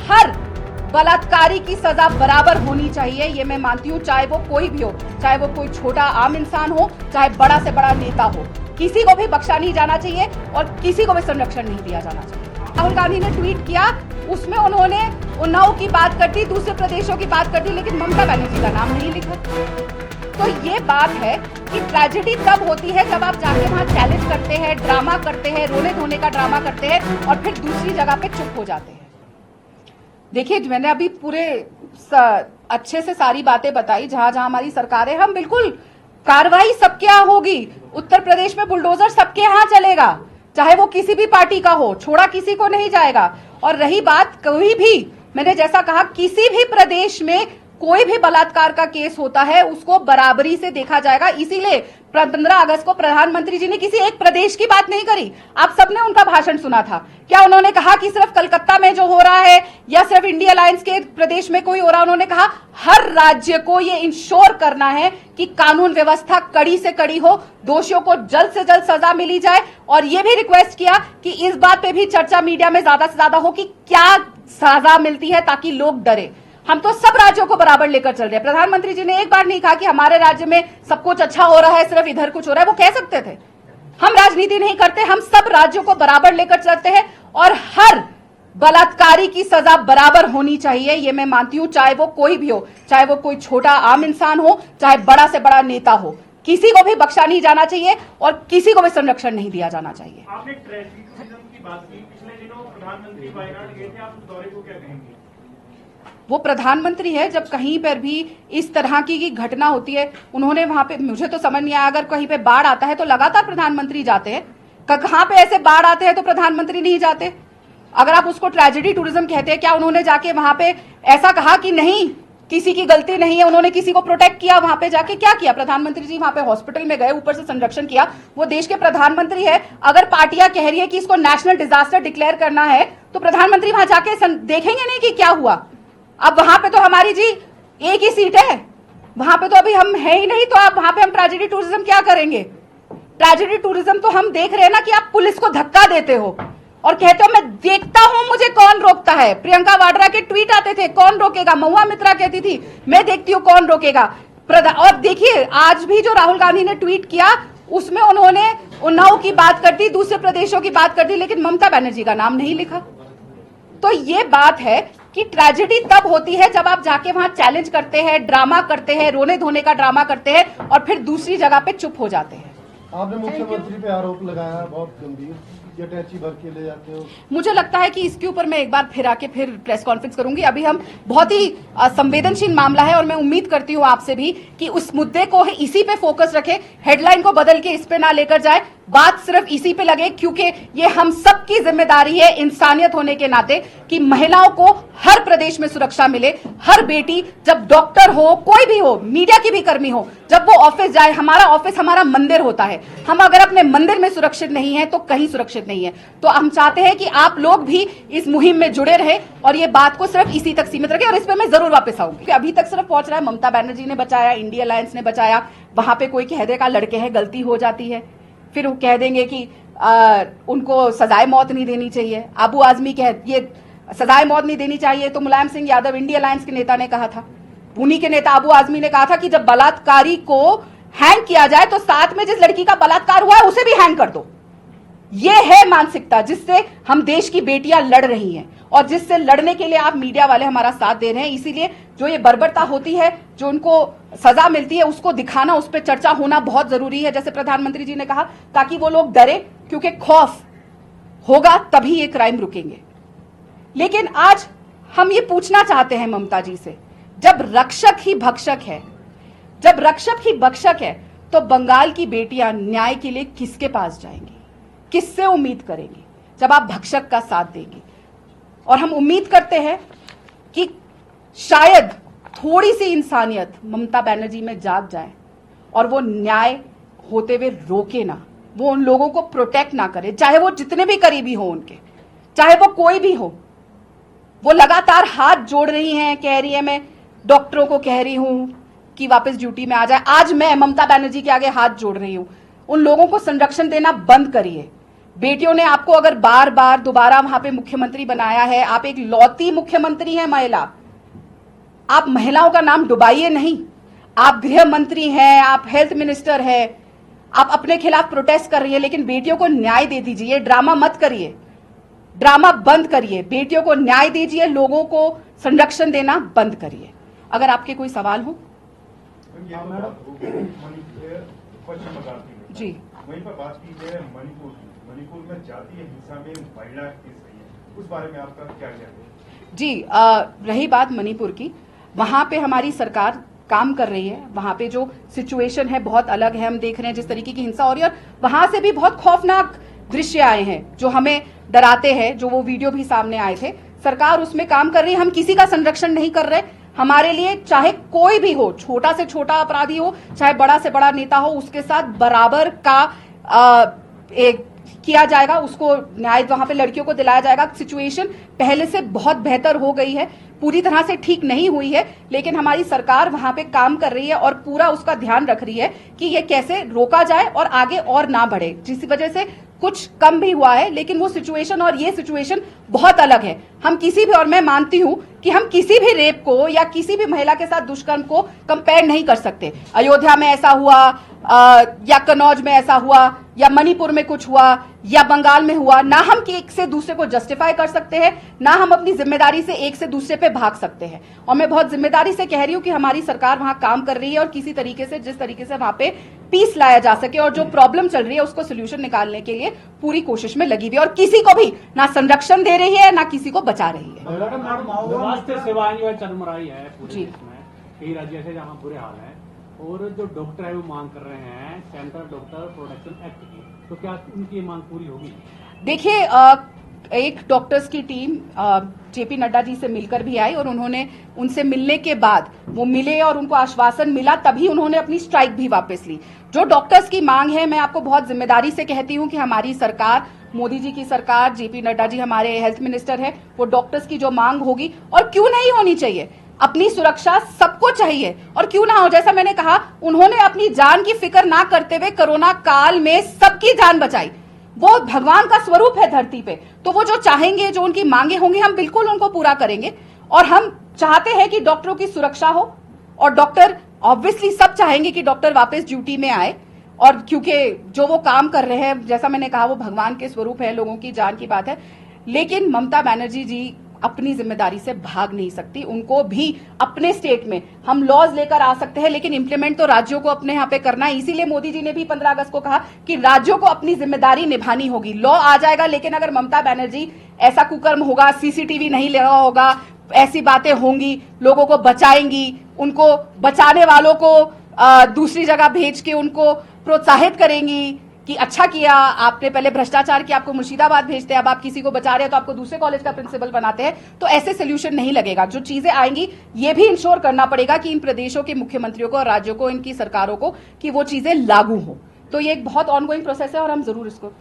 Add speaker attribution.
Speaker 1: हर बलात्कारी की सजा बराबर होनी चाहिए, ये मैं मानती हूँ, चाहे वो कोई भी हो, चाहे वो कोई छोटा आम इंसान हो, चाहे बड़ा से बड़ा नेता हो, किसी को भी बख्शा नहीं जाना चाहिए और किसी को भी संरक्षण नहीं दिया जाना चाहिए। राहुल गांधी ने ट्वीट किया, उसमें उन्होंने उन्नाव की बात कर दी, दूसरे प्रदेशों की बात कर दी, लेकिन ममता बनर्जी का नाम नहीं लिखा। तो ये बात है कि ट्रेजेडी तब होती है जब आप जाके वहां चैलेंज करते हैं, ड्रामा करते हैं, रोने धोने का ड्रामा करते हैं और फिर दूसरी जगह पे चुप हो जाते हैं। देखिए, मैंने अभी पूरे अच्छे से सारी बातें बताई, जहां जहां हमारी सरकार है, हम बिल्कुल कार्रवाई सबके यहाँ होगी। उत्तर प्रदेश में बुलडोजर सबके यहाँ चलेगा, चाहे वो किसी भी पार्टी का हो, छोड़ा किसी को नहीं जाएगा। और रही बात कोई भी, मैंने जैसा कहा, किसी भी प्रदेश में कोई भी बलात्कार का केस होता है उसको बराबरी से देखा जाएगा। इसीलिए 15 अगस्त को प्रधानमंत्री जी ने किसी एक प्रदेश की बात नहीं करी। आप सबने उनका भाषण सुना था। क्या उन्होंने कहा कि सिर्फ कलकत्ता में जो हो रहा है या सिर्फ इंडिया अलायंस के प्रदेश में कोई हो रहा है? उन्होंने कहा हर राज्य को ये इंश्योर करना है कि कानून व्यवस्था कड़ी से कड़ी हो, दोषियों को जल्द से जल्द सजा मिली जाए। और ये भी रिक्वेस्ट किया कि इस बात पे भी चर्चा मीडिया में ज्यादा से ज्यादा हो कि क्या सजा मिलती है, ताकि लोग डरे। हम तो सब राज्यों को बराबर लेकर चल रहे हैं। प्रधानमंत्री जी ने एक बार नहीं कहा कि हमारे राज्य में सब कुछ अच्छा हो रहा है, सिर्फ इधर कुछ हो रहा है। वो कह सकते थे। हम राजनीति नहीं करते, हम सब राज्यों को बराबर लेकर चलते हैं और हर बलात्कारी की सजा बराबर होनी चाहिए, ये मैं मानती हूं, चाहे वो कोई भी हो, चाहे वो कोई छोटा आम इंसान हो, चाहे बड़ा से बड़ा नेता हो, किसी को भी बख्शा नहीं जाना चाहिए और किसी को भी संरक्षण नहीं दिया जाना चाहिए।
Speaker 2: आपने ट्रेजिज्म की बात की, पिछले दिनों प्रधानमंत्री वायनाड गए थे, आप उस दौरे को क्या कहेंगे?
Speaker 1: वो प्रधानमंत्री है, जब कहीं पर भी इस तरह की घटना होती है, उन्होंने वहां पे, मुझे तो समझ नहीं आया, अगर कहीं पे बाढ़ आता है तो लगातार प्रधानमंत्री जाते हैं, कहां पे ऐसे बाढ़ आते हैं तो प्रधानमंत्री नहीं जाते? अगर आप उसको ट्रेजेडी टूरिज्म कहते हैं, क्या उन्होंने जाके वहां पे ऐसा कहा कि नहीं, किसी की गलती नहीं है, उन्होंने किसी को प्रोटेक्ट किया? वहां पे जाके क्या किया प्रधानमंत्री जी? वहां पे हॉस्पिटल में गए, ऊपर से संरक्षण किया। वो देश के प्रधानमंत्री है। अगर पार्टियां कह रही है कि इसको नेशनल डिजास्टर डिक्लेयर करना है, तो प्रधानमंत्री वहां जाके देखेंगे नहीं कि क्या हुआ? अब वहां पे तो हमारी जी एक ही सीट है, वहां पे तो अभी हम है ही नहीं, तो आप वहां पे हम ट्रेजेडी टूरिज्म क्या करेंगे? ट्रेजेडी टूरिज्म तो हम देख रहे हैं ना कि आप पुलिस को धक्का देते हो और कहते हो मैं देखता हूं मुझे कौन रोकता है। प्रियंका वाड्रा के ट्वीट आते थे, कौन रोकेगा? महुआ मित्रा कहती थी मैं देखती हूं कौन रोकेगा। और देखिए, आज भी जो राहुल गांधी ने ट्वीट किया, उसमें उन्होंने उन्नाव की बात कर दी, दूसरे प्रदेशों की बात कर दी, लेकिन ममता बनर्जी का नाम नहीं लिखा। तो ये बात है कि ट्रेजेडी तब होती है जब आप जाके वहां चैलेंज करते हैं, ड्रामा करते हैं, रोने धोने का ड्रामा करते हैं और फिर दूसरी जगह पे चुप हो जाते हैं।
Speaker 3: आपने मुख्यमंत्री पे आरोप लगाया है बहुत गंभीर, ये टैक्सी भर के ले जाते हो।
Speaker 1: मुझे लगता है कि इसके ऊपर मैं एक बार फिर आके फिर प्रेस कॉन्फ्रेंस करूंगी। अभी हम बहुत ही संवेदनशील मामला है और मैं उम्मीद करती हूं आपसे भी कि उस मुद्दे को इसी पे फोकस रखे, हेडलाइन को बदल के इस पे ना लेकर जाए, बात सिर्फ इसी पे लगे, क्योंकि ये हम सबकी जिम्मेदारी है इंसानियत होने के नाते कि महिलाओं को हर प्रदेश में सुरक्षा मिले। हर बेटी, जब डॉक्टर हो, कोई भी हो, मीडिया की भी कर्मी हो, जब वो ऑफिस जाए, हमारा ऑफिस हमारा मंदिर होता है, हम अगर अपने मंदिर में सुरक्षित नहीं है तो कहीं सुरक्षित नहीं है। तो हम चाहते हैं कि आप लोग भी इस मुहिम में जुड़े रहे और ये बात को सिर्फ इसी तक सीमित रखें। और इस पे मैं जरूर वापस आऊंगी। अभी तक सिर्फ पहुंच रहा है ममता बनर्जी ने बचाया, इंडिया अलायंस ने बचाया, वहां पे कोई कह देगा लड़के हैं, गलती हो जाती है, फिर वो कह देंगे कि उनको सजाए मौत नहीं देनी चाहिए। अबू आजमी कह ये सजाए मौत नहीं देनी चाहिए, तो मुलायम सिंह यादव इंडिया अलायंस के नेता ने कहा था, पुणे के नेता अबू आजमी ने कहा था कि जब बलात्कारी को हैंग किया जाए तो साथ में जिस लड़की का बलात्कार हुआ है उसे भी हैंग कर दो। ये है मानसिकता जिससे हम देश की बेटियां लड़ रही हैं और जिससे लड़ने के लिए आप मीडिया वाले हमारा साथ दे रहे हैं। इसीलिए जो ये बर्बरता होती है, जो उनको सजा मिलती है, उसको दिखाना, उस पर चर्चा होना बहुत जरूरी है, जैसे प्रधानमंत्री जी ने कहा, ताकि वो लोग डरे, क्योंकि खौफ होगा तभी ये क्राइम रुकेंगे। लेकिन आज हम ये पूछना चाहते हैं ममता जी से, जब रक्षक ही भक्षक है, जब रक्षक ही भक्षक है, तो बंगाल की बेटियां न्याय के लिए किसके पास जाएंगी, किससे उम्मीद करेंगी जब आप भक्षक का साथ देंगे? और हम उम्मीद करते हैं कि शायद थोड़ी सी इंसानियत ममता बनर्जी में जाग जाए और वो न्याय होते हुए रोके ना, वो उन लोगों को प्रोटेक्ट ना करे, चाहे वो जितने भी करीबी हो उनके, चाहे वो कोई भी हो। वो लगातार हाथ जोड़ रही हैं, कह रही है मैं डॉक्टरों को कह रही हूं कि वापस ड्यूटी में आ जाए। आज मैं ममता बनर्जी के आगे हाथ जोड़ रही हूं, उन लोगों को संरक्षण देना बंद करिए। बेटियों ने आपको अगर बार बार दोबारा वहां पे मुख्यमंत्री बनाया है, आप एक लौती मुख्यमंत्री हैं महिला, आप महिलाओं का नाम डुबाइए नहीं। आप गृह मंत्री हैं, आप हेल्थ मिनिस्टर हैं, आप अपने खिलाफ प्रोटेस्ट कर रही है, लेकिन बेटियों को न्याय दे दीजिए। ड्रामा मत करिए, ड्रामा बंद करिए, बेटियों को न्याय दीजिए, लोगों को संरक्षण देना बंद करिए। अगर आपके कोई सवाल हो
Speaker 4: पश्चिम बंगाल की
Speaker 1: जी।
Speaker 4: वहीं पर बात की जाए मणिपुर की, मणिपुर में जातीय हिंसा में महिला केस रही है, उस बारे में आपका क्या कहना है?
Speaker 1: जी, रही बात मणिपुर की, वहां पे हमारी सरकार काम कर रही है। वहां पे जो सिचुएशन है बहुत अलग है, हम देख रहे हैं जिस तरीके की हिंसा हो रही है, और वहां से भी बहुत खौफनाक दृश्य आए हैं जो हमें डराते हैं, जो वो वीडियो भी सामने आए थे। सरकार उसमें काम कर रही है, हम किसी का संरक्षण नहीं कर रहे। हमारे लिए चाहे कोई भी हो, छोटा से छोटा अपराधी हो, चाहे बड़ा से बड़ा नेता हो, उसके साथ बराबर का किया जाएगा, उसको न्याय वहां पे लड़कियों को दिलाया जाएगा। सिचुएशन पहले से बहुत बेहतर हो गई है, पूरी तरह से ठीक नहीं हुई है, लेकिन हमारी सरकार वहां पे काम कर रही है और पूरा उसका ध्यान रख रही है कि ये कैसे रोका जाए और आगे और ना बढ़े, जिस वजह से कुछ कम भी हुआ है। लेकिन वो सिचुएशन और ये सिचुएशन बहुत अलग है। हम किसी भी, और मैं मानती हूं कि हम किसी भी रेप को या किसी भी महिला के साथ दुष्कर्म को कंपेयर नहीं कर सकते। अयोध्या में ऐसा हुआ, या कन्नौज में ऐसा हुआ, या मणिपुर में कुछ हुआ, या बंगाल में हुआ, ना हम एक से दूसरे को जस्टिफाई कर सकते हैं, ना हम अपनी जिम्मेदारी से एक से दूसरे पे भाग सकते हैं। और मैं बहुत जिम्मेदारी से कह रही हूं कि हमारी सरकार वहां काम कर रही है और किसी तरीके से, जिस तरीके से वहां पे पीस लाया जा सके और जो प्रॉब्लम चल रही है उसको सोल्यूशन निकालने के लिए पूरी कोशिश में लगी हुई है, और किसी को भी ना संरक्षण दे रही है ना किसी को बचा रही है।
Speaker 5: स्वास्थ्य सेवाएं जो है चरमराई है पूरे
Speaker 1: जी।
Speaker 5: देश में, कई राज्य ऐसे जहाँ बुरे हाल है, और जो डॉक्टर है वो मांग कर रहे हैं सेंट्रल डॉक्टर प्रोटेक्शन एक्ट की, तो क्या उनकी मांग पूरी होगी?
Speaker 1: देखिए, एक डॉक्टर्स की टीम जेपी नड्डा जी से मिलकर भी आई, और उन्होंने उनसे मिलने के बाद वो मिले और उनको आश्वासन मिला, तभी उन्होंने अपनी स्ट्राइक भी वापस ली। जो डॉक्टर्स की मांग है, मैं आपको बहुत जिम्मेदारी से कहती हूं कि हमारी सरकार, मोदी जी की सरकार, जेपी नड्डा जी हमारे हेल्थ मिनिस्टर है, वो डॉक्टर्स की जो मांग होगी, और क्यों नहीं होनी चाहिए, अपनी सुरक्षा सबको चाहिए, और क्यों ना हो, जैसा मैंने कहा, उन्होंने अपनी जान की फिक्र ना करते हुए कोरोना काल में सबकी जान बचाई। वो भगवान का स्वरूप है धरती पे, तो वो जो चाहेंगे, जो उनकी मांगे होंगी, हम बिल्कुल उनको पूरा करेंगे। और हम चाहते हैं कि डॉक्टरों की सुरक्षा हो, और डॉक्टर ऑब्वियसली सब चाहेंगे कि डॉक्टर वापस ड्यूटी में आए, और क्योंकि जो वो काम कर रहे हैं, जैसा मैंने कहा, वो भगवान के स्वरूप है, लोगों की जान की बात है। लेकिन ममता बनर्जी जी अपनी जिम्मेदारी से भाग नहीं सकती। उनको भी अपने स्टेट में हम लॉज लेकर आ सकते हैं, लेकिन इंप्लीमेंट तो राज्यों को अपने यहाँ पे करना है। इसीलिए मोदी जी ने भी 15 अगस्त को कहा कि राज्यों को अपनी जिम्मेदारी निभानी होगी। लॉ आ जाएगा, लेकिन अगर ममता बनर्जी ऐसा कुकर्म होगा, सीसीटीवी नहीं लगा होगा, ऐसी बातें होंगी, लोगों को बचाएंगी, उनको बचाने वालों को दूसरी जगह भेज के उनको प्रोत्साहित करेंगी कि अच्छा किया आपने, पहले भ्रष्टाचार किया, आपको मुर्शिदाबाद भेजते हैं, अब आप किसी को बचा रहे हैं तो आपको दूसरे कॉलेज का प्रिंसिपल बनाते हैं, तो ऐसे सोल्यूशन नहीं लगेगा। जो चीजें आएंगी, ये भी इंश्योर करना पड़ेगा कि इन प्रदेशों के मुख्यमंत्रियों को और राज्यों को, इनकी सरकारों को, कि वो चीजें लागू हो। तो ये एक बहुत ऑनगोइंग प्रोसेस है और हम जरूर इसको